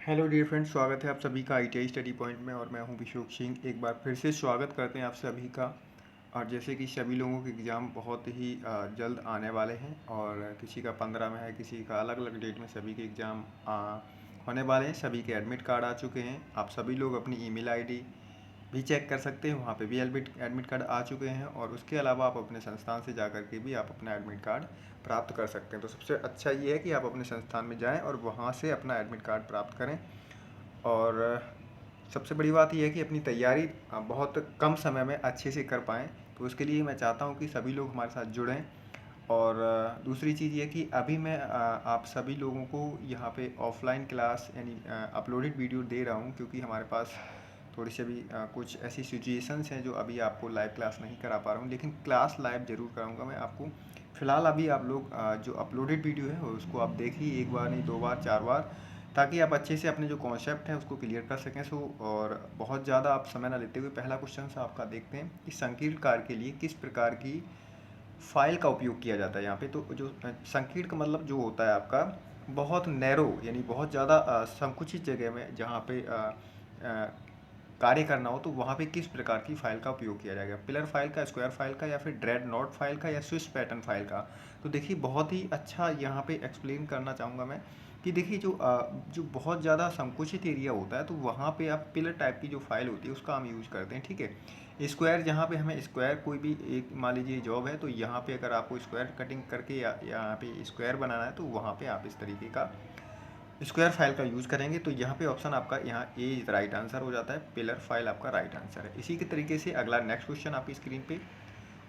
Hello dear friends, स्वागत है आप सभी का ITI स्टडी पॉइंट में। और मैं हूं विशोक सिंह। एक बार फिर से स्वागत करते हैं आप सभी का। और जैसे कि सभी लोगों के एग्ज़ाम बहुत ही जल्द आने वाले हैं, और किसी का 15 में है, किसी का अलग अलग डेट में सभी के एग्ज़ाम होने वाले हैं। सभी के एडमिट कार्ड आ चुके हैं। आप सभी लोग अपनी ईमेल आईडी भी चेक कर सकते हैं, वहाँ पे भी एडमिट कार्ड आ चुके हैं। और उसके अलावा आप अपने संस्थान से जा कर के भी आप अपना एडमिट कार्ड प्राप्त कर सकते हैं। तो सबसे अच्छा ये है कि आप अपने संस्थान में जाएं और वहाँ से अपना एडमिट कार्ड प्राप्त करें। और सबसे बड़ी बात यह है कि अपनी तैयारी बहुत कम समय में अच्छे से कर पाएँ। तो उसके लिए मैं चाहता हूँ कि सभी लोग हमारे साथ जुड़ें। और दूसरी चीज़ ये कि अभी मैं आप सभी लोगों को यहाँ पे ऑफलाइन क्लास यानी अपलोडेड वीडियो दे रहा हूँ, क्योंकि हमारे पास थोड़ी सी अभी कुछ ऐसी सिचुएशंस हैं जो अभी आपको लाइव क्लास नहीं करा पा रहा हूँ, लेकिन क्लास लाइव ज़रूर कराऊँगा मैं आपको। फ़िलहाल अभी आप लोग जो अपलोडेड वीडियो है उसको आप देखिए, एक बार नहीं, 2 बार, 4 बार, ताकि आप अच्छे से अपने जो कॉन्सेप्ट है उसको क्लियर कर सकें। और बहुत ज़्यादा आप समय ना लेते हुए पहला क्वेश्चन आपका देखते हैं कि संकीर्ण कार्य के लिए किस प्रकार की फ़ाइल का उपयोग किया जाता है। यहाँ पे तो जो संकीर्ण का मतलब जो होता है आपका बहुत नैरो, यानी बहुत ज़्यादा संकुचित जगह में जहाँ पे कार्य करना हो, तो वहाँ पे किस प्रकार की फ़ाइल का उपयोग किया जाएगा। पिलर फाइल का, स्क्वायर फाइल का, या फिर ड्रेड नोट फाइल का, या स्विच पैटर्न फाइल का। तो देखिए बहुत ही अच्छा यहाँ पे एक्सप्लेन करना चाहूँगा मैं कि देखिए जो बहुत ज़्यादा संकुचित एरिया होता है, तो वहाँ पे आप पिलर टाइप की जो फाइल होती है उसका हम यूज़ करते हैं। ठीक है। स्क्वायर, जहाँ पे हमें स्क्वायर कोई भी एक मान लीजिए जॉब है, तो यहाँ पे अगर आपको स्क्वायर कटिंग करके या यहाँ पे स्क्वायर बनाना है, तो वहाँ पे आप इस तरीके का स्क्वायर फाइल का यूज़ करेंगे। तो यहाँ पे ऑप्शन आपका यहाँ ए इज राइट आंसर हो जाता है। पिलर फाइल आपका राइट आंसर है। इसी के तरीके से अगला नेक्स्ट क्वेश्चन आपकी स्क्रीन पे,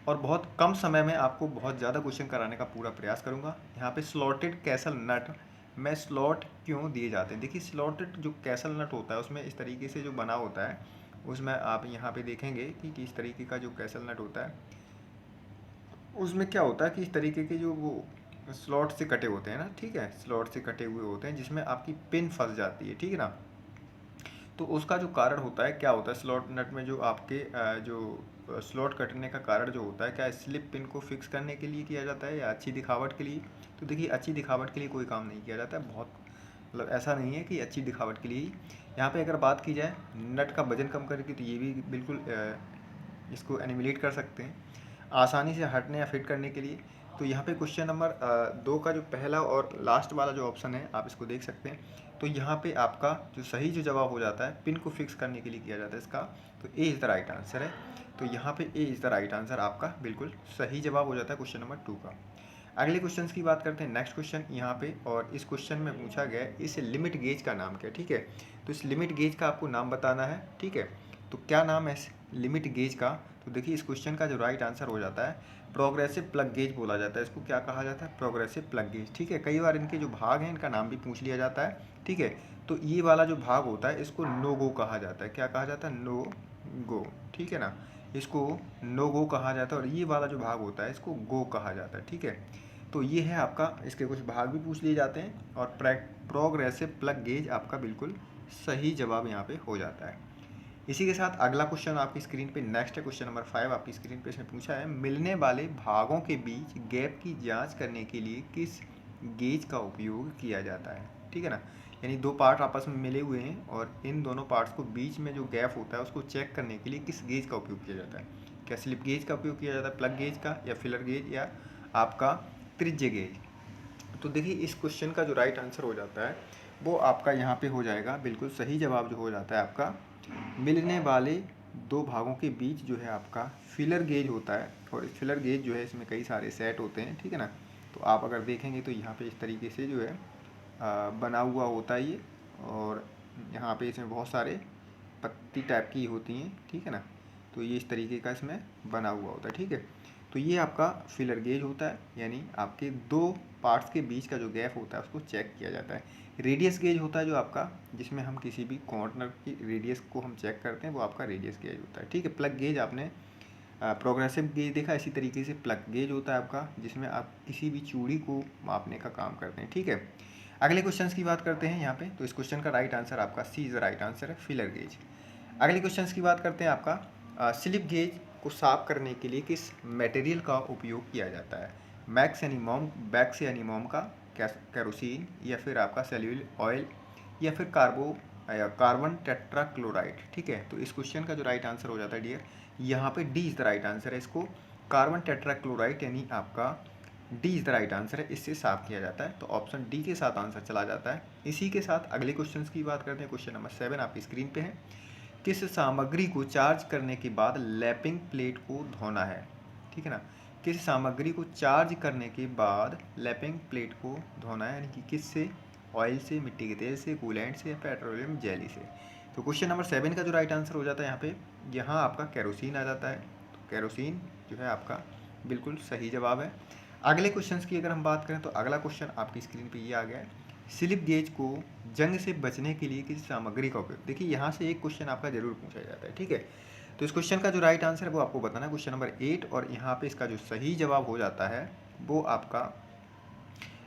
और बहुत कम समय में आपको बहुत ज़्यादा क्वेश्चन कराने का पूरा प्रयास करूँगा। यहाँ पे स्लॉटेड कैसल नट में स्लॉट क्यों दिए जाते हैं। देखिए स्लॉटेड जो कैसल नट होता है उसमें इस तरीके से जो बना होता है, उसमें आप यहाँ पे देखेंगे कि किस तरीके का जो कैसल नट होता है, उसमें क्या होता है कि इस तरीके के जो वो स्लॉट से कटे होते हैं ना, ठीक है, स्लॉट से कटे हुए होते हैं जिसमें आपकी पिन फंस जाती है। ठीक है ना। तो उसका जो कारण होता है, क्या होता है स्लॉट नट में जो आपके जो स्लॉट कटने का कारण जो होता है, क्या स्लिप पिन को फिक्स करने के लिए किया जाता है या अच्छी दिखावट के लिए। तो देखिए अच्छी दिखावट के लिए कोई काम नहीं किया जाता है। बहुत मतलब ऐसा नहीं है कि अच्छी दिखावट के लिए ही। यहाँ पे अगर बात की जाए नट का वजन कम करके, तो ये भी बिल्कुल इसको एनिमुलेट कर सकते हैं आसानी से हटने या फिट करने के लिए। तो यहाँ पे क्वेश्चन नंबर 2 का जो पहला और लास्ट वाला जो ऑप्शन है, आप इसको देख सकते हैं। तो यहाँ पे आपका जो सही जो जवाब हो जाता है, पिन को फिक्स करने के लिए किया जाता है इसका, तो A is the right answer है। तो यहाँ पे A is the right answer आपका बिल्कुल सही जवाब हो जाता है क्वेश्चन नंबर 2 का। अगले क्वेश्चन की बात करते हैं, नेक्स्ट क्वेश्चन यहाँ पे। और इस क्वेश्चन में पूछा गया है इस लिमिट गेज का नाम क्या है। ठीक है। तो इस लिमिट गेज का आपको नाम बताना है। ठीक है। तो क्या नाम है इस लिमिट गेज का। तो देखिए इस क्वेश्चन का जो राइट आंसर हो जाता है प्रोग्रेसिव प्लग गेज बोला जाता है इसको। क्या कहा जाता है, प्रोग्रेसिव प्लग गेज। ठीक है। कई बार इनके जो भाग हैं इनका नाम भी पूछ लिया जाता है। ठीक है। तो ये वाला जो भाग होता है इसको नो गो कहा जाता है। क्या कहा जाता है, नो गो। ठीक है ना। इसको नो गो कहा जाता है। और ये वाला जो भाग होता है इसको गो कहा जाता है। ठीक है। तो ये है आपका, इसके कुछ भाग भी पूछ लिए जाते हैं। और प्रोग्रेसिव प्लग गेज आपका बिल्कुल सही जवाब यहाँ पे हो जाता है। इसी के साथ अगला क्वेश्चन आपकी स्क्रीन पे नेक्स्ट है, क्वेश्चन नंबर 5 आपकी स्क्रीन पे। इसमें पूछा है मिलने वाले भागों के बीच गैप की जांच करने के लिए किस गेज का उपयोग किया जाता है। ठीक है ना। यानी दो पार्ट आपस में मिले हुए हैं, और इन दोनों पार्ट्स को बीच में जो गैप होता है उसको चेक करने के लिए किस गेज का उपयोग किया जाता है। क्या स्लिप गेज का उपयोग किया जाता है, प्लग गेज का, या फिलर गेज, या आपका त्रिज्य गेज। तो देखिए इस क्वेश्चन का जो राइट आंसर हो जाता है वो आपका यहाँ पे हो जाएगा, बिल्कुल सही जवाब जो हो जाता है आपका मिलने वाले दो भागों के बीच जो है आपका फिलर गेज होता है। और इस फिलर गेज जो है इसमें कई सारे सेट होते हैं। ठीक है ना। तो आप अगर देखेंगे तो यहाँ पे इस तरीके से जो है बना हुआ होता है ये। और यहाँ पे इसमें बहुत सारे पत्ती टाइप की होती हैं। ठीक है ना। तो ये इस तरीके का इसमें बना हुआ होता है। ठीक है। तो ये आपका फिलर गेज होता है, यानी आपके दो पार्ट्स के बीच का जो गैप होता है उसको चेक किया जाता है। रेडियस गेज होता है जो आपका, जिसमें हम किसी भी कॉर्नर की रेडियस को हम चेक करते हैं, वो आपका रेडियस गेज होता है। ठीक है। प्लग गेज आपने प्रोग्रेसिव गेज देखा, इसी तरीके से प्लग गेज होता है आपका, जिसमें आप किसी भी चूड़ी को मापने का काम करते हैं। ठीक है। अगले क्वेश्चन की बात करते हैं यहाँ पे। तो इस क्वेश्चन का राइट आंसर आपका सी इज राइट आंसर है, फिलर गेज। अगले क्वेश्चन की बात करते हैं आपका स्लिप गेज को साफ करने के लिए किस मटेरियल का उपयोग किया जाता है। मैक्स यानी मोम, बैक्स यानी मोम का, कैरोसिन, या फिर आपका सेल्यूल ऑयल, या फिर कार्बन टेट्राक्लोराइड। ठीक है, तो इस क्वेश्चन का जो राइट आंसर हो जाता है डियर, यहाँ पे D is the right answer है। इसको कार्बन टेट्राक्लोराइड यानी आपका D is the right answer है, इससे साफ किया जाता है। तो ऑप्शन डी के साथ आंसर चला जाता है। इसी के साथ अगले क्वेश्चन की बात करते हैं। क्वेश्चन नंबर 7 आपकी स्क्रीन पे है। किस सामग्री को चार्ज करने के बाद लैपिंग प्लेट को धोना है? ठीक है ना, किस सामग्री को चार्ज करने के बाद लैपिंग प्लेट को धोना है, यानी कि किससे? ऑयल से, मिट्टी के तेल से, कूलेंट से, या पेट्रोलियम जेली से। तो क्वेश्चन नंबर 7 का जो राइट आंसर हो जाता है यहाँ पे, यहाँ आपका केरोसिन आ जाता है। तो केरोसिन जो है आपका बिल्कुल सही जवाब है। अगले क्वेश्चन की अगर हम बात करें तो अगला क्वेश्चन आपकी स्क्रीन पे ये आ गया है। स्लिप गेज को जंग से बचने के लिए किस सामग्री का उपयोग? देखिए यहाँ से एक क्वेश्चन आपका जरूर पूछा जाता है। ठीक है, तो इस क्वेश्चन का जो राइट आंसर है वो आपको बताना है, क्वेश्चन नंबर 8। और यहाँ पे इसका जो सही जवाब हो जाता है वो आपका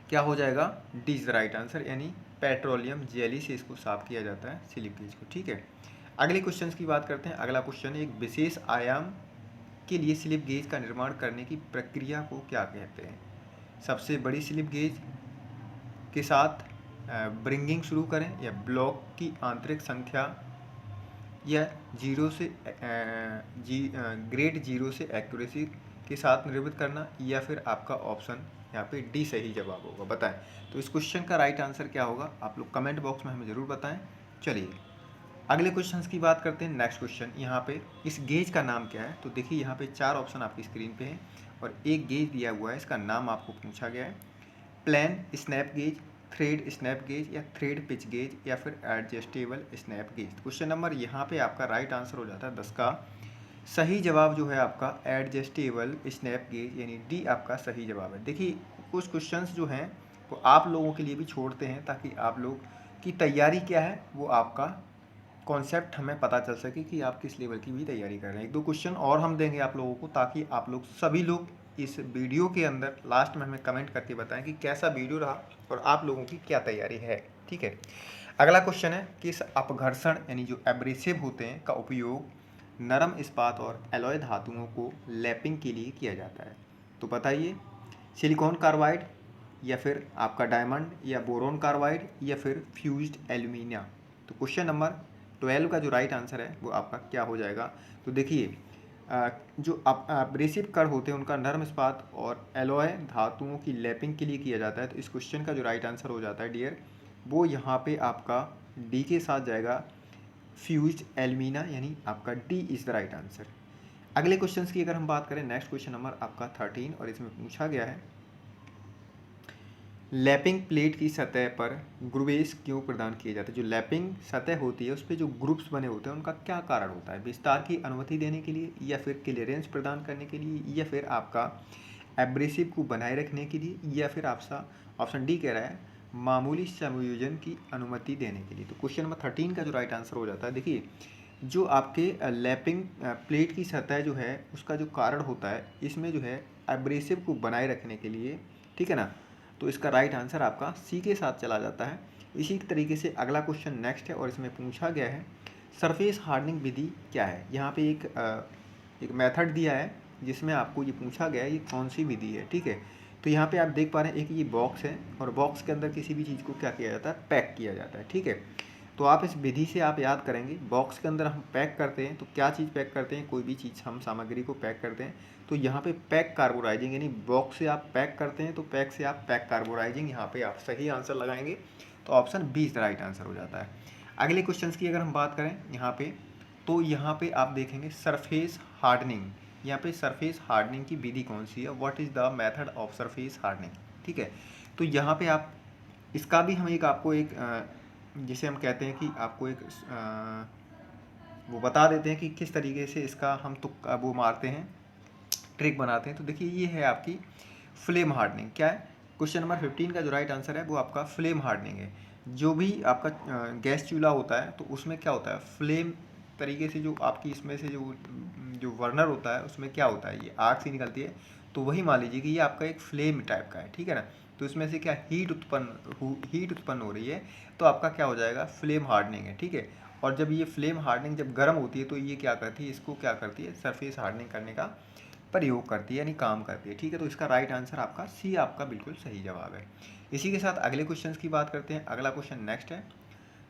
क्या हो जाएगा? D is the right answer, यानी पेट्रोलियम जेली से इसको साफ किया जाता है स्लिप गेज को। ठीक है, अगले क्वेश्चन की बात करते हैं। अगला क्वेश्चन एक विशेष आयाम के लिए स्लिप गेज का निर्माण करने की प्रक्रिया को क्या कहते हैं? सबसे बड़ी स्लिप गेज के साथ ब्रिंगिंग शुरू करें, या ब्लॉक की आंतरिक संख्या, या ग्रेड जीरो से एक्यूरेसी के साथ निर्मित करना, या फिर आपका ऑप्शन यहाँ पे डी सही जवाब होगा। बताएं तो इस क्वेश्चन का राइट आंसर क्या होगा? आप लोग कमेंट बॉक्स में हमें ज़रूर बताएं। चलिए अगले क्वेश्चन की बात करते हैं। नेक्स्ट क्वेश्चन यहाँ पे, इस गेज का नाम क्या है? तो देखिए यहाँ पे 4 ऑप्शन आपकी स्क्रीन पे हैं और एक गेज दिया हुआ है, इसका नाम आपको पूछा गया है। Plain snap gauge, thread snap gauge, या थ्रेड पिच गेज, या फिर adjustable snap gauge. Question number यहाँ पे आपका राइट आंसर हो जाता है 10 का सही जवाब जो है आपका एडजस्टेबल स्नैप गेज, यानी डी आपका सही जवाब है। देखिए कुछ क्वेश्चंस जो हैं वो आप लोगों के लिए भी छोड़ते हैं ताकि आप लोग की तैयारी क्या है वो आपका कॉन्सेप्ट हमें पता चल सके कि आप किस लेवल की भी तैयारी कर रहे हैं। 1-2 क्वेश्चन और हम देंगे आप लोगों को, ताकि आप लोग सभी लोग इस वीडियो के अंदर लास्ट में हमें कमेंट करके बताएं कि कैसा वीडियो रहा और आप लोगों की क्या तैयारी है। ठीक है, अगला क्वेश्चन है, किस अपघर्षण यानी जो एब्रेसिव होते हैं का उपयोग नरम इस्पात और एलॉय धातुओं को लैपिंग के लिए किया जाता है? तो बताइए, सिलिकॉन कार्बाइड, या फिर आपका डायमंड, या बोरोन कार्बाइड, या फिर फ्यूज्ड एल्यूमिनिया। तो क्वेश्चन नंबर 12 का जो राइट आंसर है वो आपका क्या हो जाएगा? तो देखिए जो अब्रेसिव कण होते हैं उनका नरम इस्पात और एलॉय धातुओं की लैपिंग के लिए किया जाता है। तो इस क्वेश्चन का जो राइट आंसर हो जाता है डियर, वो यहाँ पे आपका डी के साथ जाएगा, फ्यूज्ड एल्यूमिना, यानी आपका D is the right answer. अगले क्वेश्चन की अगर हम बात करें, नेक्स्ट क्वेश्चन नंबर आपका 13 और इसमें पूछा गया है, लैपिंग प्लेट की सतह पर ग्रूवेज क्यों प्रदान किए जाते हैं? जो लैपिंग सतह होती है उस पर जो ग्रुप्स बने होते हैं उनका क्या कारण होता है? विस्तार की अनुमति देने के लिए, या फिर क्लियरेंस प्रदान करने के लिए, या फिर आपका एब्रेसिव को बनाए रखने के लिए, या फिर आपका ऑप्शन डी कह रहा है मामूली समायोजन की अनुमति देने के लिए। तो क्वेश्चन नंबर 13 का जो राइट आंसर हो जाता है, देखिए जो आपके लैपिंग प्लेट की सतह जो है उसका जो कारण होता है इसमें जो है एब्रेसिव को बनाए रखने के लिए। ठीक है ना, तो इसका राइट आंसर आपका सी के साथ चला जाता है। इसी तरीके से अगला क्वेश्चन नेक्स्ट है और इसमें पूछा गया है, सरफेस हार्डनिंग विधि क्या है? यहाँ पे एक मेथड दिया है जिसमें आपको ये पूछा गया है ये कौन सी विधि है। ठीक है, तो यहाँ पे आप देख पा रहे हैं एक ये बॉक्स है और बॉक्स के अंदर किसी भी चीज़ को क्या किया जाता है? पैक किया जाता है। ठीक है, तो आप इस विधि से आप याद करेंगे, बॉक्स के अंदर हम पैक करते हैं तो क्या चीज़ पैक करते हैं? कोई भी चीज़ हम सामग्री को पैक करते हैं तो यहाँ पे पैक कार्बोराइजिंग, यानी बॉक्स से आप पैक करते हैं तो पैक से आप पैक कार्बोराइजिंग, यहाँ पे आप सही आंसर लगाएंगे तो option B is the right answer हो जाता है। अगले क्वेश्चन की अगर हम बात करें यहाँ पे, तो यहाँ पे आप देखेंगे सरफेस हार्डनिंग, यहाँ पे सरफेस हार्डनिंग की विधि कौन सी है? What is the method of surface hardening? ठीक है, तो यहाँ पे आप इसका भी हम एक आपको एक जिसे हम कहते हैं कि आपको एक वो बता देते हैं कि किस तरीके से इसका हम तुक्का वो मारते हैं, ट्रिक बनाते हैं। तो देखिए ये है आपकी फ्लेम हार्डनिंग। क्या है? क्वेश्चन नंबर 15 का जो राइट आंसर है वो आपका फ्लेम हार्डनिंग है। जो भी आपका गैस चूल्हा होता है तो उसमें क्या होता है, फ्लेम तरीके से जो आपकी इसमें से जो जो बर्नर होता है उसमें क्या होता है, ये आग सी निकलती है। तो वही मान लीजिए कि ये आपका एक फ्लेम टाइप का है। ठीक है ना, तो इसमें से क्या हीट उत्पन्न हो रही है, तो आपका क्या हो जाएगा? फ्लेम हार्डनिंग है। ठीक है, और जब ये फ्लेम हार्डनिंग जब गर्म होती है तो ये क्या करती है? इसको क्या करती है? सरफेस हार्डनिंग करने का प्रयोग करती है, यानी काम करती है। ठीक है, तो इसका राइट आंसर आपका सी आपका बिल्कुल सही जवाब है। इसी के साथ अगले क्वेश्चन की बात करते हैं। अगला क्वेश्चन नेक्स्ट है,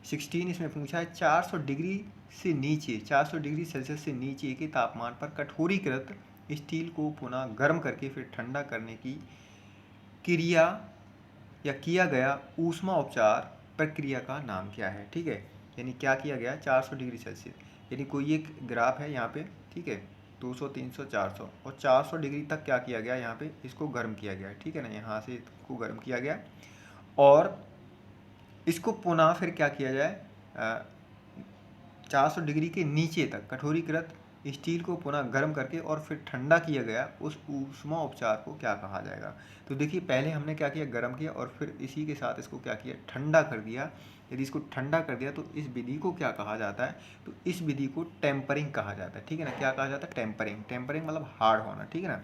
16 इसमें पूछा है 400 डिग्री से नीचे, 400 डिग्री सेल्सियस से नीचे के तापमान पर कठोरीकृत स्टील को पुनः गर्म करके फिर ठंडा करने की क्रिया या किया गया ऊष्मा उपचार प्रक्रिया का नाम क्या है। ठीक है, यानी क्या किया गया 400 डिग्री सेल्सियस, यानी कोई एक ग्राफ है यहाँ पे, ठीक है, 200 300 400 और 400 डिग्री तक क्या किया गया यहाँ पे, इसको गर्म किया गया, ठीक है ना, यहाँ से इसको गर्म किया गया और इसको पुनः फिर क्या किया जाए 400 डिग्री के नीचे तक कठोरीकृत स्टील को पुनः गर्म करके और फिर ठंडा किया गया उस ऊष्मा उपचार को क्या कहा जाएगा। तो देखिए पहले हमने क्या किया, गर्म किया और फिर इसी के साथ इसको क्या किया, ठंडा कर दिया। यदि इसको ठंडा कर दिया तो इस विधि को क्या कहा जाता है, तो इस विधि को टेम्परिंग कहा जाता है। ठीक है ना, क्या कहा जाता है, टेम्परिंग। टेम्परिंग मतलब हार्ड होना, ठीक है ना,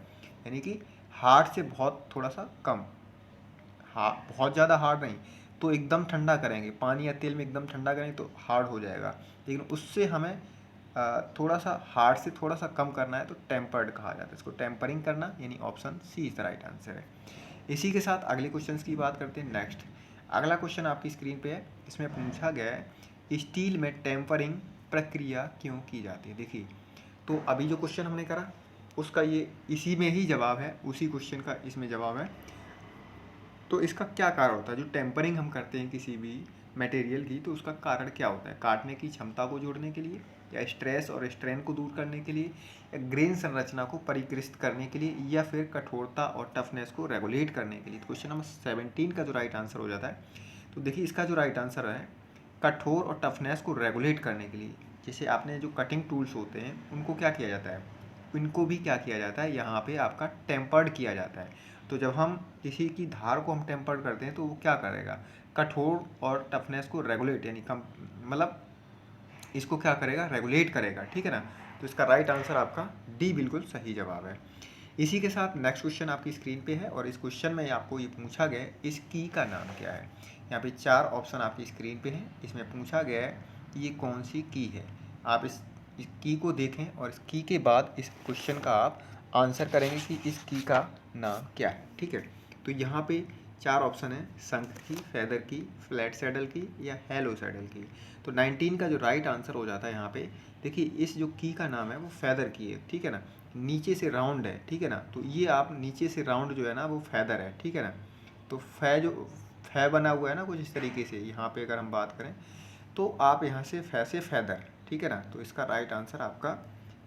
यानी कि हार्ड से बहुत थोड़ा सा कम, बहुत ज़्यादा हार्ड नहीं, तो एकदम ठंडा करेंगे पानी या तेल में एकदम ठंडा करेंगे तो हार्ड हो जाएगा, लेकिन उससे हमें थोड़ा सा हार्ड से थोड़ा सा कम करना है तो टेम्पर्ड कहा जाता है, इसको टेम्परिंग करना, यानी option C is the right answer है। इसी के साथ अगले क्वेश्चन की बात करते हैं। नेक्स्ट अगला क्वेश्चन आपकी स्क्रीन पे है, इसमें पूछा गया है स्टील में टेम्परिंग प्रक्रिया क्यों की जाती है। देखिए तो अभी जो क्वेश्चन हमने करा उसका ये इसी में ही जवाब है, उसी क्वेश्चन का इसमें जवाब है। तो इसका क्या कारण होता है, जो टेम्परिंग हम करते हैं किसी भी मटेरियल की, तो उसका कारण क्या होता है, काटने की क्षमता को जोड़ने के लिए, या स्ट्रेस और स्ट्रेन को दूर करने के लिए, या ग्रेन संरचना को परिष्कृत करने के लिए, या फिर कठोरता और टफनेस को रेगुलेट करने के लिए। तो क्वेश्चन नंबर 17 का जो राइट आंसर हो जाता है, तो देखिए इसका जो राइट आंसर है कठोर और टफनेस को रेगुलेट करने के लिए। जैसे आपने जो कटिंग टूल्स होते हैं उनको क्या किया जाता है, इनको भी क्या किया जाता है, यहाँ पे आपका टेम्पर्ड किया जाता है। तो जब हम किसी की धार को हम टेम्पर्ड करते हैं तो वो क्या करेगा, कठोर और टफनेस को रेगुलेट, यानी कम, मतलब इसको क्या करेगा, रेगुलेट करेगा। ठीक है ना, तो इसका राइट आंसर आपका डी बिल्कुल सही जवाब है। इसी के साथ नेक्स्ट क्वेश्चन आपकी स्क्रीन पे है और इस क्वेश्चन में आपको ये पूछा गया है इस की का नाम क्या है। यहाँ पे 4 ऑप्शन आपकी स्क्रीन पे हैं, इसमें पूछा गया है कि ये कौन सी की है। आप इस की को देखें और इस की के बाद इस क्वेश्चन का आप आंसर करेंगे कि इस की का नाम क्या है। ठीक है, तो यहाँ पे 4 ऑप्शन है, शंख की, फेदर की, फ्लैट सैडल की या हेलो सैडल की। तो 19 का जो राइट आंसर हो जाता है यहाँ पे, देखिए इस जो की का नाम है वो फेदर की है। ठीक है ना, नीचे से राउंड है, ठीक है ना, तो ये आप नीचे से राउंड जो है ना वो फेदर है। ठीक है ना, तो फै बना हुआ है ना कुछ इस तरीके से, यहाँ पे अगर हम बात करें तो आप यहाँ से फै से फेदर, ठीक है ना, तो इसका राइट आंसर आपका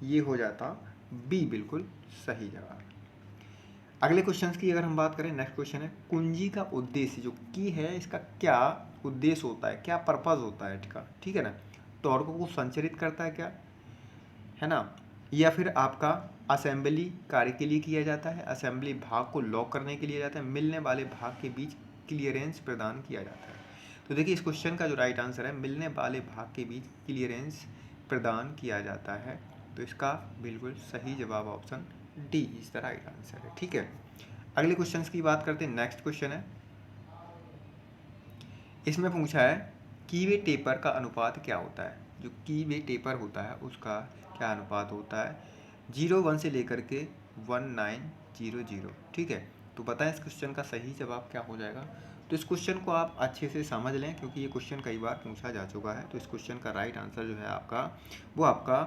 ये हो जाता बी बिल्कुल सही जवाब। अगले क्वेश्चन की अगर हम बात करें, नेक्स्ट क्वेश्चन है कुंजी का उद्देश्य, जो की है इसका क्या उद्देश्य होता है, क्या पर्पज होता है इसका। ठीक है ना, टॉर्क को संचारित करता है क्या, है ना, या फिर आपका असेंबली कार्य के लिए किया जाता है, असेंबली भाग को लॉक करने के लिए जाता है, मिलने वाले भाग के बीच क्लियरेंस प्रदान किया जाता है। तो देखिए इस क्वेश्चन का जो राइट आंसर है मिलने वाले भाग के बीच क्लियरेंस प्रदान किया जाता है, तो इसका बिल्कुल सही जवाब option D is the right answer है। ठीक है, अगले क्वेश्चन की बात करते हैं। नेक्स्ट क्वेश्चन है, इसमें पूछा है कीवे टेपर का अनुपात क्या होता है। जो कीवे टेपर होता है उसका क्या अनुपात होता है, 0 1 से लेकर के 1900। ठीक है, तो बताएं इस क्वेश्चन का सही जवाब क्या हो जाएगा। तो इस क्वेश्चन को आप अच्छे से समझ लें क्योंकि ये क्वेश्चन कई बार पूछा जा चुका है। तो इस क्वेश्चन का राइट आंसर जो है आपका वो आपका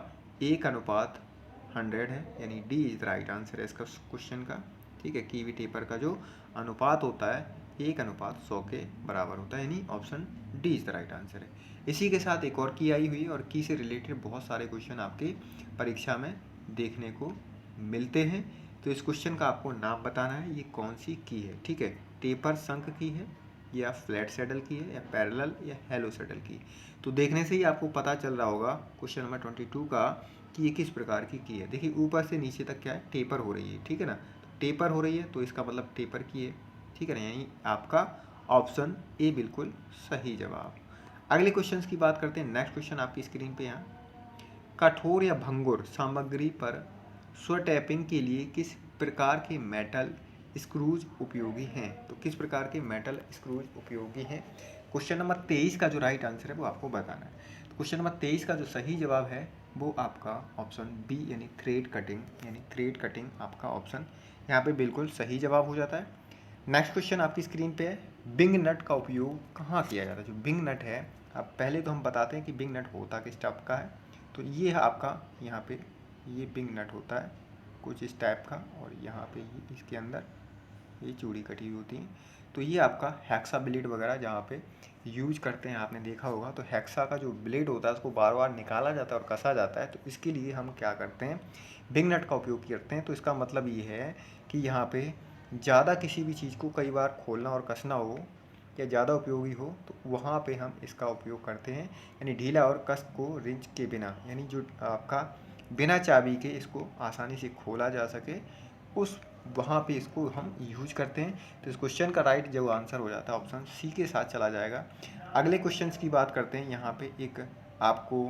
1:100 है, यानी D is the right answer है इसका क्वेश्चन का। ठीक है, कीवी टेपर का जो अनुपात होता है 1:100 के बराबर होता है, यानी option D is the right answer है। इसी के साथ एक और की आई हुई है और की से रिलेटेड बहुत सारे क्वेश्चन आपके परीक्षा में देखने को मिलते हैं। तो इस क्वेश्चन का आपको नाम बताना है, ये कौन सी की है। ठीक है, टेपर शंख की है या फ्लैट सैडल की है या पैरेलल या हेलो सैडल की। तो देखने से ही आपको पता चल रहा होगा क्वेश्चन नंबर 22 का कि ये किस प्रकार की है। देखिए ऊपर से नीचे तक क्या है, टेपर हो रही है। ठीक है ना, तो टेपर हो रही है तो इसका मतलब टेपर की है। ठीक है ना, यानी आपका ऑप्शन ए बिल्कुल सही जवाब। अगले क्वेश्चन की बात करते हैं। नेक्स्ट क्वेश्चन आपकी स्क्रीन पे यहाँ, कठोर या भंगुर सामग्री पर स्व टैपिंग के लिए किस प्रकार के मेटल स्क्रूज उपयोगी हैं। तो किस प्रकार के मेटल स्क्रूज उपयोगी हैं। क्वेश्चन नंबर 23 का जो राइट आंसर है वो आपको बताना है। तो क्वेश्चन नंबर 23 का जो सही जवाब है वो आपका ऑप्शन बी यानी थ्रेड कटिंग, यानी थ्रेड कटिंग आपका ऑप्शन यहाँ पे बिल्कुल सही जवाब हो जाता है। नेक्स्ट क्वेश्चन आपकी स्क्रीन पे है, बिंग नट का उपयोग कहाँ किया जाता है। जो बिंग नट है अब पहले तो हम बताते हैं कि बिंग नट होता किस टाइप का है। तो ये है आपका यहाँ पे ये बिंग नट होता है कुछ इस टाइप का, और यहाँ पे ये इसके अंदर ये चूड़ी कटी हुई होती है। तो ये आपका हेक्सा ब्लेड वगैरह जहाँ पे यूज करते हैं आपने देखा होगा, तो हेक्सा का जो ब्लेड होता है उसको बार बार निकाला जाता है और कसा जाता है। तो इसके लिए हम क्या करते हैं, बिंग नट का उपयोग करते हैं। तो इसका मतलब ये है कि यहाँ पे ज़्यादा किसी भी चीज़ को कई बार खोलना और कसना हो या ज़्यादा उपयोगी हो तो वहाँ पे हम इसका उपयोग करते हैं, यानी ढीला और कस को रिंच के बिना, यानी जो आपका बिना चाबी के इसको आसानी से खोला जा सके, उस वहाँ पे इसको हम यूज करते हैं। तो इस क्वेश्चन का राइट जो आंसर हो जाता है ऑप्शन सी के साथ चला जाएगा। अगले क्वेश्चन की बात करते हैं। यहाँ पे एक आपको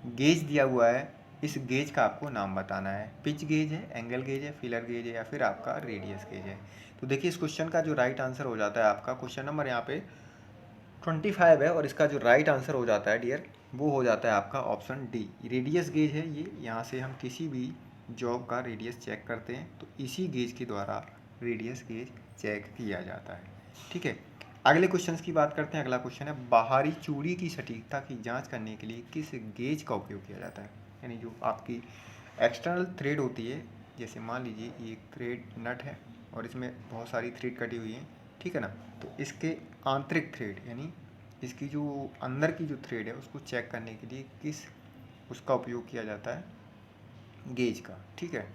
गेज दिया हुआ है, इस गेज का आपको नाम बताना है। पिच गेज है, एंगल गेज है, फिलर गेज है या फिर आपका रेडियस गेज है। तो देखिए इस क्वेश्चन का जो राइट आंसर हो जाता है आपका क्वेश्चन नंबर यहाँ पे 25 है, और इसका जो राइट आंसर हो जाता है डियर वो हो जाता है आपका ऑप्शन डी, रेडियस गेज है ये। यहाँ से हम किसी भी जॉब का रेडियस चेक करते हैं तो इसी गेज के द्वारा रेडियस गेज चेक किया जाता है। ठीक है, अगले क्वेश्चन की बात करते हैं। अगला क्वेश्चन है बाहरी चूड़ी की सटीकता की जांच करने के लिए किस गेज का उपयोग किया जाता है। यानी जो आपकी एक्सटर्नल थ्रेड होती है, जैसे मान लीजिए ये एक थ्रेड नट है और इसमें बहुत सारी थ्रेड कटी हुई है, ठीक है ना। तो इसके आंतरिक थ्रेड यानी इसकी जो अंदर की जो थ्रेड है उसको चेक करने के लिए किस उसका उपयोग किया जाता है, गेज का। ठीक है,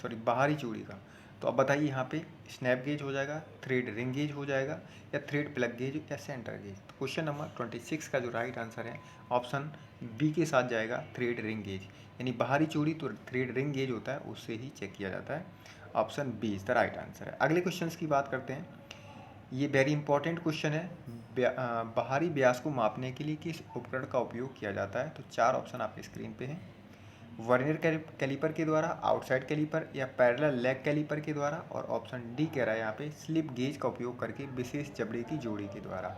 सॉरी बाहरी चूड़ी का। तो अब बताइए यहाँ पे स्नैप गेज हो जाएगा, थ्रेड रिंग गेज हो जाएगा, या थ्रेड प्लग गेज या सेंटर गेज। तो क्वेश्चन नंबर 26 का जो राइट आंसर है ऑप्शन बी के साथ जाएगा, थ्रेड रिंग गेज। यानी बाहरी चूड़ी तो थ्रेड रिंग गेज होता है, उससे ही चेक किया जाता है। Option B is the right answer है। अगले क्वेश्चन की बात करते हैं। ये वेरी इंपॉर्टेंट क्वेश्चन है। बाहरी व्यास को मापने के लिए किस उपकरण का उपयोग किया जाता है। तो 4 ऑप्शन आपके स्क्रीन पे हैं। वर्नियर कैलिपर के द्वारा, आउटसाइड कैलिपर या पैरेलल लेग कैलिपर के द्वारा, और ऑप्शन डी कह रहा है यहाँ पे स्लिप गेज का उपयोग करके विशेष जबड़े की जोड़ी के द्वारा।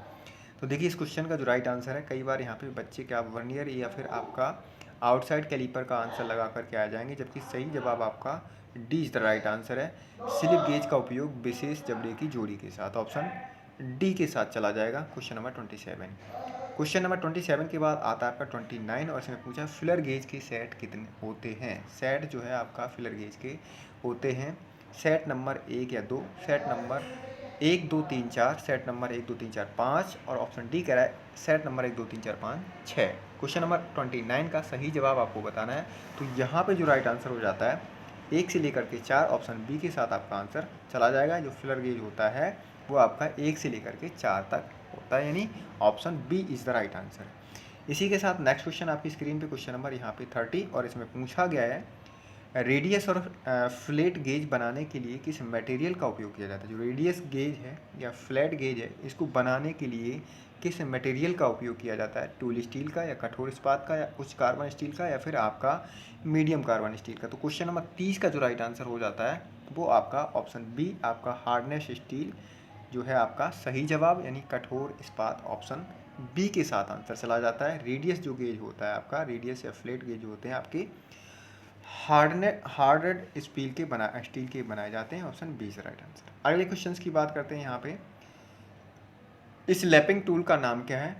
तो देखिए इस क्वेश्चन का जो राइट आंसर है, कई बार यहाँ पे बच्चे क्या वर्नियर या फिर आपका आउटसाइड कैलिपर का आंसर लगा करके आ जाएंगे, जबकि सही जवाब आपका D is the right answer है, स्लिप गेज का उपयोग विशेष जबड़े की जोड़ी के साथ। ऑप्शन डी के साथ चला जाएगा क्वेश्चन नंबर 27। क्वेश्चन नंबर 27 के बाद आता है आपका 29, और इसमें पूछा फिलर गेज के सेट कितने होते हैं। सेट जो है आपका फिलर गेज के होते हैं सेट नंबर 1 या 2, सेट नंबर 1 2 3 4, सेट नंबर 1 2 3 4 5, और ऑप्शन डी कह रहा है सेट नंबर 1 2 3 4 5 6। क्वेश्चन नंबर 29 का सही जवाब आपको बताना है। तो यहाँ पे जो राइट आंसर हो जाता है 1 से लेकर के 4, ऑप्शन बी के साथ आपका आंसर चला जाएगा। जो फिलर गेज होता है वो आपका 1 से लेकर के 4 तक होता है, यानी option B is the right answer. इसी के साथ नेक्स्ट क्वेश्चन आपकी स्क्रीन पे क्वेश्चन नंबर यहाँ पे 30, और इसमें पूछा गया है रेडियस और फ्लैट गेज बनाने के लिए किस मटेरियल का उपयोग किया जाता है। जो रेडियस गेज है या फ्लैट गेज है, इसको बनाने के लिए किस मटेरियल का उपयोग किया जाता है। टूल स्टील का, या कठोर इस्पात का, या उच्च कार्बन स्टील का, या फिर आपका मीडियम कार्बन स्टील का। तो क्वेश्चन नंबर 30 का जो राइट आंसर हो जाता है वो आपका ऑप्शन बी, आपका हार्डनेस स्टील जो है आपका सही जवाब, यानी कठोर इस्पात। ऑप्शन बी के साथ आंसर चला जाता है। रेडियस जो गेज होता है आपका, रेडियस या फ्लैट गेज होते हैं आपके हार्डेड स्टील के बनाए जाते हैं। ऑप्शन बी से राइट आंसर। अगले क्वेश्चंस की बात करते हैं। यहाँ पे इस लैपिंग टूल का नाम क्या है,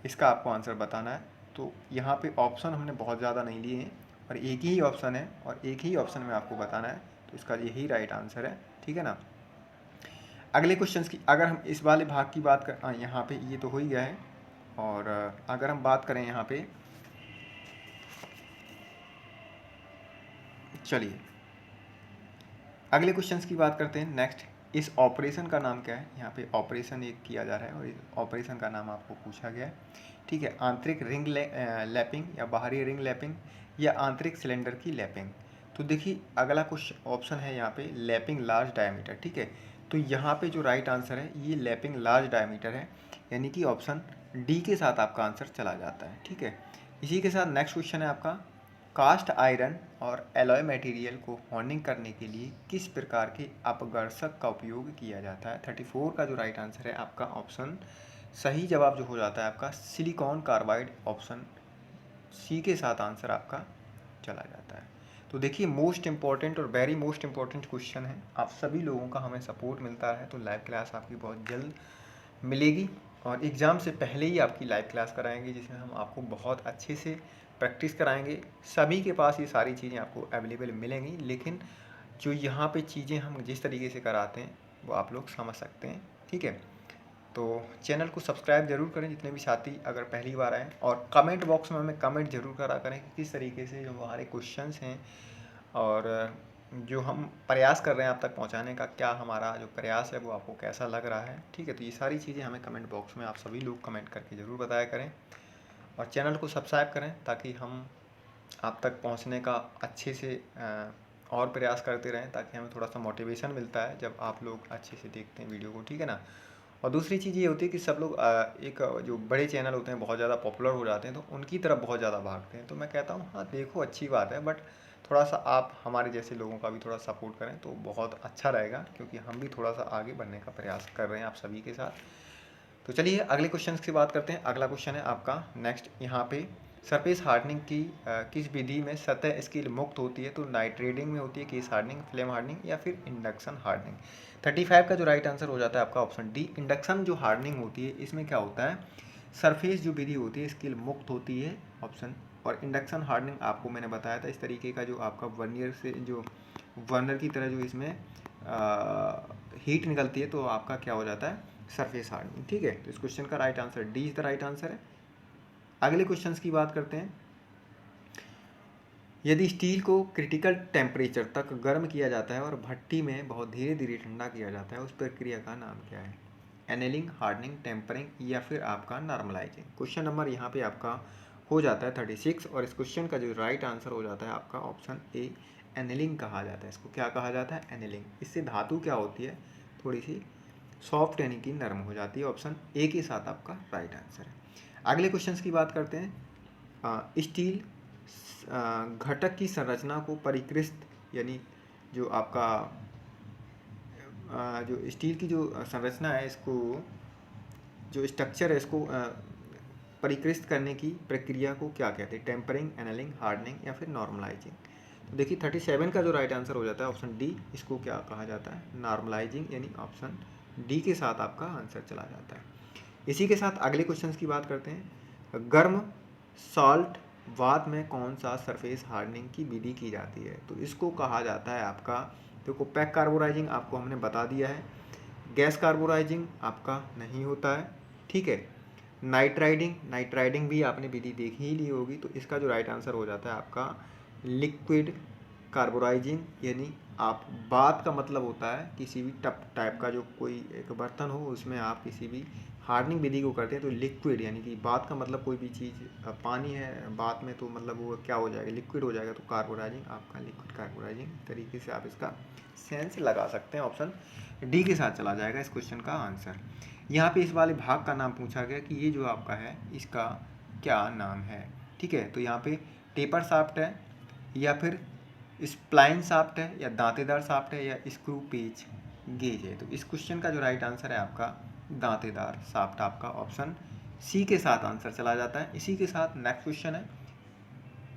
इसका आपको आंसर बताना है। तो यहाँ पे ऑप्शन हमने बहुत ज़्यादा नहीं लिए हैं, और एक ही ऑप्शन है, और एक ही ऑप्शन में आपको बताना है। तो इसका यही राइट आंसर है, ठीक है ना। अगले क्वेश्चंस की अगर हम इस वाले भाग की बात कर, यहाँ पे ये तो हो ही गया है। और अगर हम बात करें यहाँ पे, चलिए अगले क्वेश्चंस की बात करते हैं। नेक्स्ट, इस ऑपरेशन का नाम क्या है। यहाँ पे ऑपरेशन एक किया जा रहा है, और इस ऑपरेशन का नाम आपको पूछा गया है, ठीक है। आंतरिक रिंग लैपिंग, या बाहरी रिंग लैपिंग, या आंतरिक सिलेंडर की लैपिंग। तो देखिए अगला कुछ ऑप्शन है यहाँ पे लैपिंग लार्ज डायमीटर, ठीक है। तो यहाँ पे जो राइट आंसर है ये लैपिंग लार्ज डायमीटर है, यानी कि ऑप्शन डी के साथ आपका आंसर चला जाता है, ठीक है। इसी के साथ नेक्स्ट क्वेश्चन है आपका, कास्ट आयरन और एलॉय मटेरियल को हॉर्निंग करने के लिए किस प्रकार के अपघर्षक का उपयोग किया जाता है। 34 का जो राइट आंसर है आपका ऑप्शन सही जवाब जो हो जाता है आपका सिलिकॉन कार्बाइड। ऑप्शन सी के साथ आंसर आपका चला जाता है। तो देखिए मोस्ट इंपॉर्टेंट और वेरी मोस्ट इंपॉर्टेंट क्वेश्चन है। आप सभी लोगों का हमें सपोर्ट मिलता है, तो लाइव क्लास आपकी बहुत जल्द मिलेगी और एग्ज़ाम से पहले ही आपकी लाइव क्लास कराएंगे, जिसमें हम आपको बहुत अच्छे से प्रैक्टिस कराएंगे। सभी के पास ये सारी चीज़ें आपको अवेलेबल मिलेंगी, लेकिन जो यहाँ पे चीज़ें हम जिस तरीके से कराते हैं वो आप लोग समझ सकते हैं, ठीक है। तो चैनल को सब्सक्राइब ज़रूर करें जितने भी साथी अगर पहली बार आएँ, और कमेंट बॉक्स में हमें कमेंट ज़रूर करा करें कि किस तरीके से जो हमारे क्वेश्चंस हैं और जो हम प्रयास कर रहे हैं आप तक पहुंचाने का, क्या हमारा जो प्रयास है वो आपको कैसा लग रहा है, ठीक है। तो ये सारी चीज़ें हमें कमेंट बॉक्स में आप सभी लोग कमेंट करके ज़रूर बताया करें, और चैनल को सब्सक्राइब करें ताकि हम आप तक पहुंचने का अच्छे से और प्रयास करते रहें, ताकि हमें थोड़ा सा मोटिवेशन मिलता है जब आप लोग अच्छे से देखते हैं वीडियो को, ठीक है ना। और दूसरी चीज़ ये होती है कि सब लोग एक जो बड़े चैनल होते हैं बहुत ज़्यादा पॉपुलर हो जाते हैं तो उनकी तरफ बहुत ज़्यादा भागते हैं। तो मैं कहता हूँ हाँ देखो अच्छी बात है, बट थोड़ा सा आप हमारे जैसे लोगों का भी थोड़ा सपोर्ट करें तो बहुत अच्छा रहेगा, क्योंकि हम भी थोड़ा सा आगे बढ़ने का प्रयास कर रहे हैं आप सभी के साथ। तो चलिए अगले क्वेश्चन की बात करते हैं। अगला क्वेश्चन है आपका नेक्स्ट यहाँ पे, सरफेस हार्डनिंग की किस विधि में सतह स्किल मुक्त होती है? तो नाइट्रेटिंग में होती है, केस हार्डनिंग, फ्लेम हार्डनिंग, या फिर इंडक्शन हार्डनिंग। 35 का जो राइट आंसर हो जाता है आपका ऑप्शन डी, इंडक्शन जो हार्डनिंग होती है इसमें क्या होता है, सरफेस जो विधि होती है स्किल मुक्त होती है ऑप्शन। और इंडक्शन हार्डनिंग आपको मैंने बताया था इस तरीके का जो आपका वर्नियर से जो वर्नर की तरह जो इसमें हीट निकलती है तो आपका क्या हो जाता है, सरफेस हार्डनिंग, ठीक है। तो इस क्वेश्चन का right answer D is the right answer है। अगले क्वेश्चन की बात करते हैं। यदि स्टील को क्रिटिकल टेम्परेचर तक गर्म किया जाता है और भट्टी में बहुत धीरे धीरे ठंडा किया जाता है, उस प्रक्रिया का नाम क्या है? एनेलिंग, हार्डनिंग, टेम्परिंग, या फिर आपका नॉर्मलाइजिंग। क्वेश्चन नंबर यहाँ पे आपका हो जाता है 36, और इस क्वेश्चन का जो राइट आंसर हो जाता है आपका ऑप्शन ए, एनेलिंग कहा जाता है। इसको क्या कहा जाता है? एनेलिंग। इससे धातु क्या होती है, थोड़ी सी सॉफ्ट यानी कि नरम हो जाती है। ऑप्शन ए के साथ आपका राइट आंसर है। अगले क्वेश्चन की बात करते हैं। स्टील घटक की संरचना को परिष्कृत, यानी जो आपका जो स्टील की जो संरचना है इसको, जो स्ट्रक्चर है इसको परिष्कृत करने की प्रक्रिया को क्या कहते हैं? टेम्परिंग, एनलिंग, हार्डनिंग, या फिर नॉर्मलाइजिंग। तो देखिए 37 का जो राइट आंसर हो जाता है ऑप्शन डी, इसको क्या कहा जाता है? नॉर्मलाइजिंग, यानी ऑप्शन डी के साथ आपका आंसर चला जाता है। इसी के साथ अगले क्वेश्चन की बात करते हैं। गर्म सॉल्ट बाथ में कौन सा सरफेस हार्डनिंग की विधि की जाती है? तो इसको कहा जाता है आपका, देखो पैक कार्बोराइजिंग आपको हमने बता दिया है, गैस कार्बोराइजिंग आपका नहीं होता है, ठीक है। नाइट्राइडिंग, नाइट्राइडिंग भी आपने विधि देखी ही ली होगी, तो इसका जो राइट आंसर हो जाता है आपका लिक्विड कार्बोराइजिंग, यानी आप बात का मतलब होता है किसी भी टप टाइप का जो कोई एक बर्तन हो उसमें आप किसी भी हार्डनिंग विधि को करते हैं तो लिक्विड, यानी कि बात का मतलब कोई भी चीज़ पानी है बात में तो मतलब वो क्या हो जाएगा, लिक्विड हो जाएगा। तो कार्बोराइजिंग आपका लिक्विड कार्बोराइजिंग तरीके से आप इसका सेंस लगा सकते हैं। ऑप्शन डी के साथ चला जाएगा इस क्वेश्चन का आंसर। यहाँ पे इस वाले भाग का नाम पूछा गया कि ये जो आपका है इसका क्या नाम है, ठीक है। तो यहाँ पे टेपर शाफ्ट है, या फिर स्प्लाइन शाफ्ट है, या दांतेदार शाफ्ट है, या स्क्रू पेच गेज है। तो इस क्वेश्चन का जो राइट आंसर है आपका दांतेदार शाफ्ट, आपका ऑप्शन सी के साथ आंसर चला जाता है। इसी के साथ नेक्स्ट क्वेश्चन है,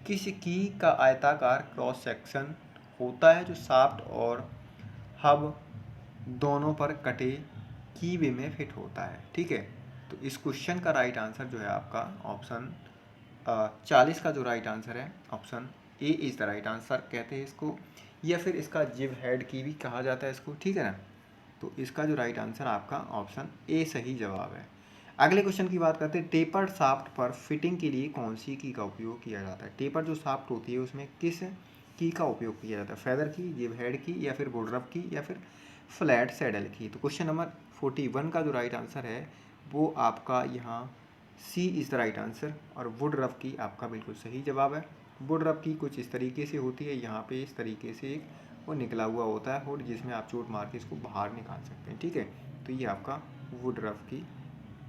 किस की का आयताकार क्रॉस सेक्शन होता है जो शाफ्ट और हब दोनों पर कटे कीवे में फिट होता है, ठीक है। तो इस क्वेश्चन का राइट आंसर जो है आपका ऑप्शन 40 का जो राइट आंसर है option A is the right answer कहते हैं इसको, या फिर इसका जिब हेड की भी कहा जाता है इसको, ठीक है ना। तो इसका जो राइट आंसर आपका ऑप्शन ए सही जवाब है। अगले क्वेश्चन की बात करते हैं, टेपर शाफ्ट पर फिटिंग के लिए कौन सी की का उपयोग किया जाता है? टेपर जो शाफ्ट होती है उसमें किस की का उपयोग किया जाता है? फेदर की, जिब हेड की, या फिर वुडरफ की, या फिर फ्लैट सैडल की। तो क्वेश्चन नंबर 41 का जो राइट आंसर है वो आपका यहाँ सी इज़ द राइट आंसर, और वुडरफ की आपका बिल्कुल सही जवाब है। वुडरफ की कुछ इस तरीके से होती है, यहाँ पे इस तरीके से एक वो निकला हुआ होता है हुड, जिसमें आप चोट मार के इसको बाहर निकाल सकते हैं, ठीक है। तो ये आपका वुडरफ की,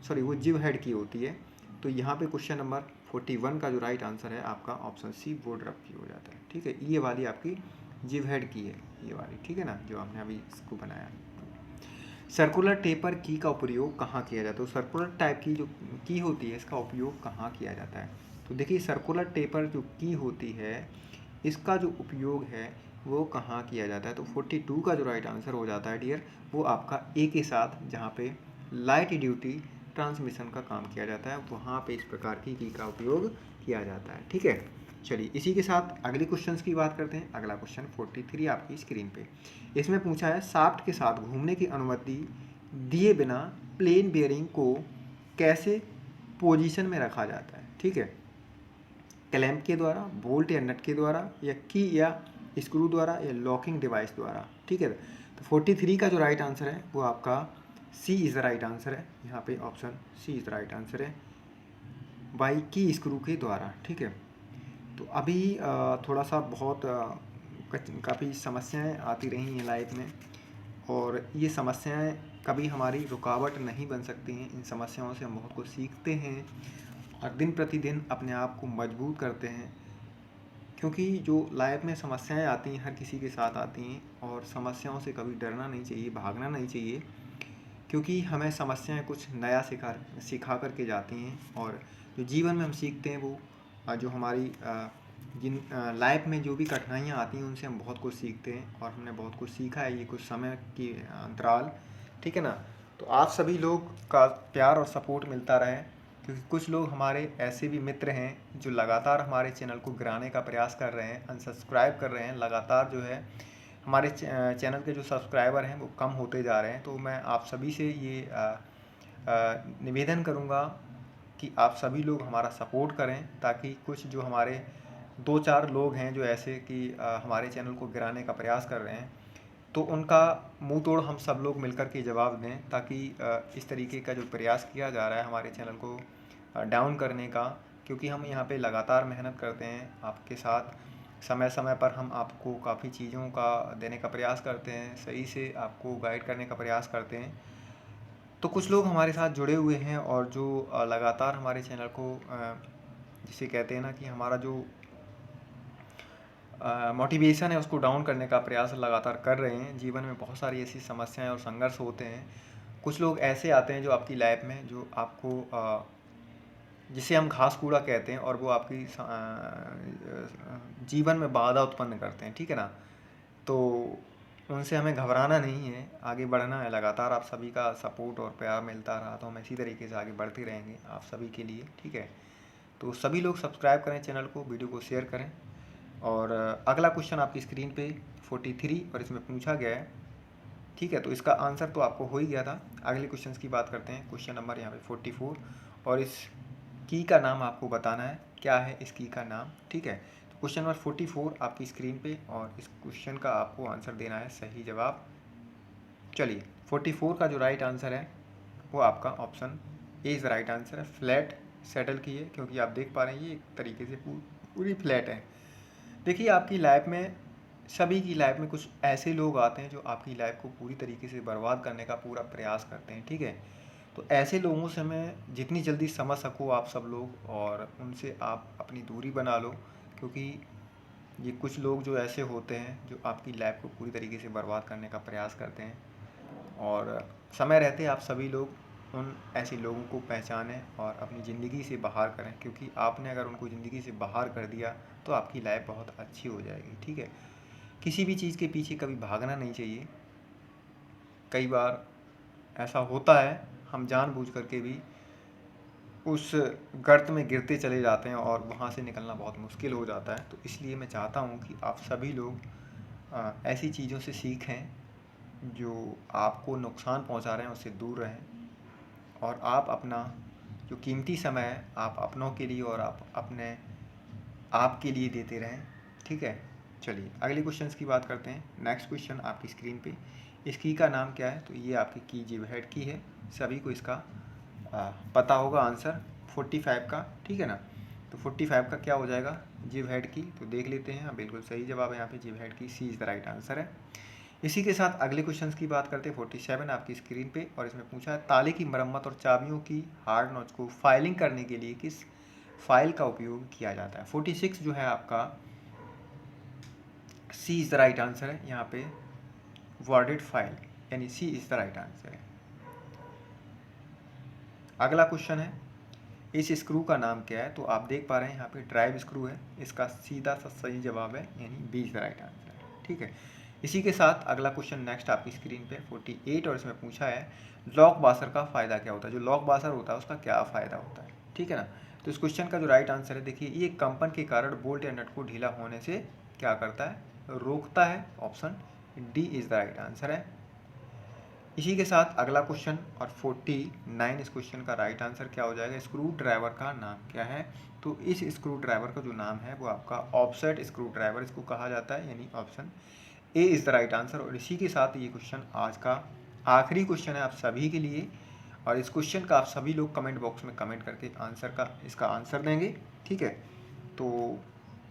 सॉरी वो जिब हेड की होती है। तो यहाँ पे क्वेश्चन नंबर 41 का जो राइट आंसर है आपका ऑप्शन सी वुडरफ की हो जाता है, ठीक है। ये वाली आपकी जिब हेड की है, ये वाली, ठीक है ना, जो आपने अभी इसको बनाया। सर्कुलर टेपर की का उपयोग कहाँ किया जाता है? तो सर्कुलर टाइप की जो की होती है इसका उपयोग कहाँ किया जाता है? तो देखिए सर्कुलर टेपर जो की होती है इसका जो उपयोग है वो कहाँ किया जाता है? तो 42 का जो राइट आंसर हो जाता है डियर वो आपका ए के साथ, जहाँ पे लाइट ड्यूटी ट्रांसमिशन का काम किया जाता है, वहाँ पे इस प्रकार की की का उपयोग किया जाता है। ठीक है, चलिए इसी के साथ अगले क्वेश्चंस की बात करते हैं। अगला क्वेश्चन 43 आपकी स्क्रीन पे, इसमें पूछा है शाफ्ट के साथ घूमने की अनुमति दिए बिना प्लेन बेयरिंग को कैसे पोजीशन में रखा जाता है। ठीक है, क्लैंप के द्वारा, बोल्ट या नट के द्वारा, या की या स्क्रू द्वारा, या लॉकिंग डिवाइस द्वारा। ठीक है, तो 43 का जो राइट आंसर है वो आपका C is the right answer है। यहाँ पे option C is the right answer है, बाई की स्क्रू के द्वारा। ठीक है, तो अभी थोड़ा सा बहुत काफ़ी समस्याएं आती रही हैं लाइफ में, और ये समस्याएं कभी हमारी रुकावट नहीं बन सकती हैं। इन समस्याओं से हम बहुत कुछ सीखते हैं और दिन प्रतिदिन अपने आप को मजबूत करते हैं, क्योंकि जो लाइफ में समस्याएं आती हैं हर किसी के साथ आती हैं, और समस्याओं से कभी डरना नहीं चाहिए, भागना नहीं चाहिए, क्योंकि हमें समस्याएं कुछ नया सिखा करके जाती हैं। और जो जीवन में हम सीखते हैं वो जो हमारी जिन लाइफ में जो भी कठिनाइयाँ आती हैं उनसे हम बहुत कुछ सीखते हैं, और हमने बहुत कुछ सीखा है ये कुछ समय की अंतराल। ठीक है ना, तो आप सभी लोग का प्यार और सपोर्ट मिलता रहे, क्योंकि कुछ लोग हमारे ऐसे भी मित्र हैं जो लगातार हमारे चैनल को गिराने का प्रयास कर रहे हैं, अनसब्सक्राइब कर रहे हैं। लगातार जो है हमारे चैनल के जो सब्सक्राइबर हैं वो कम होते जा रहे हैं। तो मैं आप सभी से ये निवेदन करूँगा कि आप सभी लोग हमारा सपोर्ट करें, ताकि कुछ जो हमारे 2-4 लोग हैं जो ऐसे कि हमारे चैनल को गिराने का प्रयास कर रहे हैं, तो उनका मुंह तोड़ हम सब लोग मिलकर के जवाब दें, ताकि इस तरीके का जो प्रयास किया जा रहा है हमारे चैनल को डाउन करने का, क्योंकि हम यहाँ पे लगातार मेहनत करते हैं आपके साथ। समय समय पर हम आपको काफ़ी चीज़ों का देने का प्रयास करते हैं, सही से आपको गाइड करने का प्रयास करते हैं। तो कुछ लोग हमारे साथ जुड़े हुए हैं और जो लगातार हमारे चैनल को जिसे कहते हैं ना कि हमारा जो मोटिवेशन है उसको डाउन करने का प्रयास लगातार कर रहे हैं। जीवन में बहुत सारी ऐसी समस्याएं और संघर्ष होते हैं। कुछ लोग ऐसे आते हैं जो आपकी लाइफ में जो आपको जिसे हम घास कूड़ा कहते हैं, और वो आपकी जीवन में बाधा उत्पन्न करते हैं। ठीक है ना, तो उनसे हमें घबराना नहीं है, आगे बढ़ना है। लगातार आप सभी का सपोर्ट और प्यार मिलता रहा तो हम इसी तरीके से आगे बढ़ते रहेंगे आप सभी के लिए। ठीक है, तो सभी लोग सब्सक्राइब करें चैनल को, वीडियो को शेयर करें। और अगला क्वेश्चन आपकी स्क्रीन पे 43 और इसमें पूछा गया है। ठीक है, तो इसका आंसर तो आपको हो ही गया था। अगले क्वेश्चन की बात करते हैं। क्वेश्चन नंबर यहाँ पे 44, और इस की का नाम आपको बताना है, क्या है इस की का नाम। ठीक है, तो क्वेश्चन नंबर 44 आपकी स्क्रीन पे, और इस क्वेश्चन का आपको आंसर देना है सही जवाब। चलिए 44 का जो राइट आंसर है वो आपका option A is right answer है। फ्लैट सेटल की है, क्योंकि आप देख पा रहे हैं ये एक तरीके से पूरी फ्लैट है। देखिए आपकी लाइफ में, सभी की लाइफ में कुछ ऐसे लोग आते हैं जो आपकी लाइफ को पूरी तरीके से बर्बाद करने का पूरा प्रयास करते हैं। ठीक है, तो ऐसे लोगों से मैं जितनी जल्दी समझ सको आप सब लोग, और उनसे आप अपनी दूरी बना लो, क्योंकि ये कुछ लोग जो ऐसे होते हैं जो आपकी लाइफ को पूरी तरीके से बर्बाद करने का प्रयास करते हैं। और समय रहते आप सभी लोग उन ऐसे लोगों को पहचानें और अपनी ज़िंदगी से बाहर करें, क्योंकि आपने अगर उनको ज़िंदगी से बाहर कर दिया तो आपकी लाइफ बहुत अच्छी हो जाएगी। ठीक है, किसी भी चीज़ के पीछे कभी भागना नहीं चाहिए। कई बार ऐसा होता है हम जानबूझ करके भी उस गर्त में गिरते चले जाते हैं और वहाँ से निकलना बहुत मुश्किल हो जाता है। तो इसलिए मैं चाहता हूँ कि आप सभी लोग ऐसी चीज़ों से सीखें जो आपको नुकसान पहुँचा रहे हैं, उससे दूर रहें, और आप अपना जो कीमती समय है आप अपनों के लिए और आप अपने आप के लिए देते रहें। ठीक है, चलिए अगले क्वेश्चन की बात करते हैं। नेक्स्ट क्वेश्चन आपकी स्क्रीन पे, इस की का नाम क्या है। तो ये आपकी की जिव हेड की है, सभी को इसका पता होगा आंसर 45 का। ठीक है ना, तो 45 का क्या हो जाएगा, जिव हेड की। तो देख लेते हैं, हाँ बिल्कुल सही जवाब है यहाँ पे जिव हेड की, सी इज़ द राइट आंसर है। इसी के साथ अगले क्वेश्चन की बात करते हैं 47 आपकी स्क्रीन पे, और इसमें पूछा है ताले की मरम्मत और चाबियों की हार्ड नॉच को फाइलिंग करने के लिए किस फाइल का उपयोग किया जाता है। 46 जो है आपका C is the right answer है, यहाँ पे वर्डेड फाइल, यानी सी इज़ द राइट आंसर है। अगला क्वेश्चन है, इस स्क्रू का नाम क्या है। तो आप देख पा रहे हैं यहाँ पे ड्राइव स्क्रू है, इसका सीधा सा सही जवाब है, यानी B is the right answer है। ठीक है, इसी के साथ अगला क्वेश्चन नेक्स्ट आपकी स्क्रीन पे 48, और इसमें पूछा है लॉक वाशर का फ़ायदा क्या होता है। जो लॉक वाशर होता है उसका क्या फ़ायदा होता है, ठीक है ना। तो इस क्वेश्चन का जो राइट आंसर है, देखिए, ये कंपन के कारण बोल्ट या नट को ढीला होने से क्या करता है, रोकता है। Option D is the right answer है। इसी के साथ अगला क्वेश्चन और 49, इस क्वेश्चन का राइट आंसर क्या हो जाएगा, स्क्रू ड्राइवर का नाम क्या है। तो इस स्क्रू ड्राइवर का जो नाम है वो आपका ऑफसेट स्क्रू ड्राइवर इसको कहा जाता है, यानी option A is the right answer. और इसी के साथ ये क्वेश्चन आज का आखिरी क्वेश्चन है आप सभी के लिए, और इस क्वेश्चन का आप सभी लोग कमेंट बॉक्स में कमेंट करके इसका आंसर देंगे, ठीक है। तो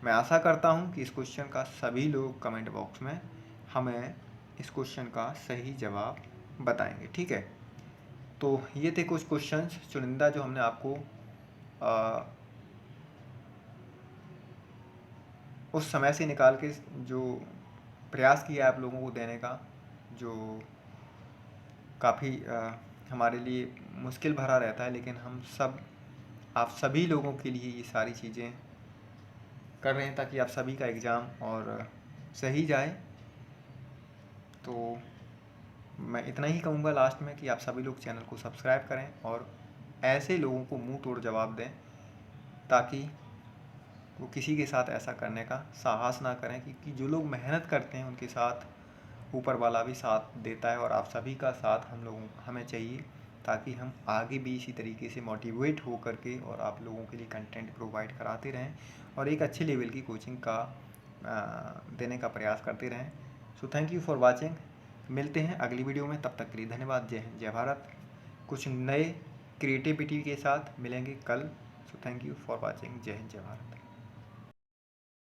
मैं आशा करता हूँ कि इस क्वेश्चन का सभी लोग कमेंट बॉक्स में हमें इस क्वेश्चन का सही जवाब बताएंगे, ठीक है। तो ये थे कुछ क्वेश्चंस चुनिंदा जो हमने आपको उस समय से निकाल के जो प्रयास किया आप लोगों को देने का, जो काफ़ी हमारे लिए मुश्किल भरा रहता है, लेकिन आप सभी लोगों के लिए ये सारी चीज़ें कर रहे हैं ताकि आप सभी का एग्ज़ाम और सही जाए। तो मैं इतना ही कहूँगा लास्ट में कि आप सभी लोग चैनल को सब्सक्राइब करें और ऐसे लोगों को मुंह तोड़ जवाब दें, ताकि वो किसी के साथ ऐसा करने का साहस ना करें, क्योंकि जो लोग मेहनत करते हैं उनके साथ ऊपर वाला भी साथ देता है, और आप सभी का साथ हमें चाहिए, ताकि हम आगे भी इसी तरीके से मोटिवेट हो करके और आप लोगों के लिए कंटेंट प्रोवाइड कराते रहें और एक अच्छे लेवल की कोचिंग का देने का प्रयास करते रहें। So thank you for watching. मिलते हैं अगली वीडियो में, तब तक के लिए धन्यवाद। जय हिंद, जय भारत। कुछ नए क्रिएटिविटी के साथ मिलेंगे कल। So thank you for watching. जय हिंद, जय भारत।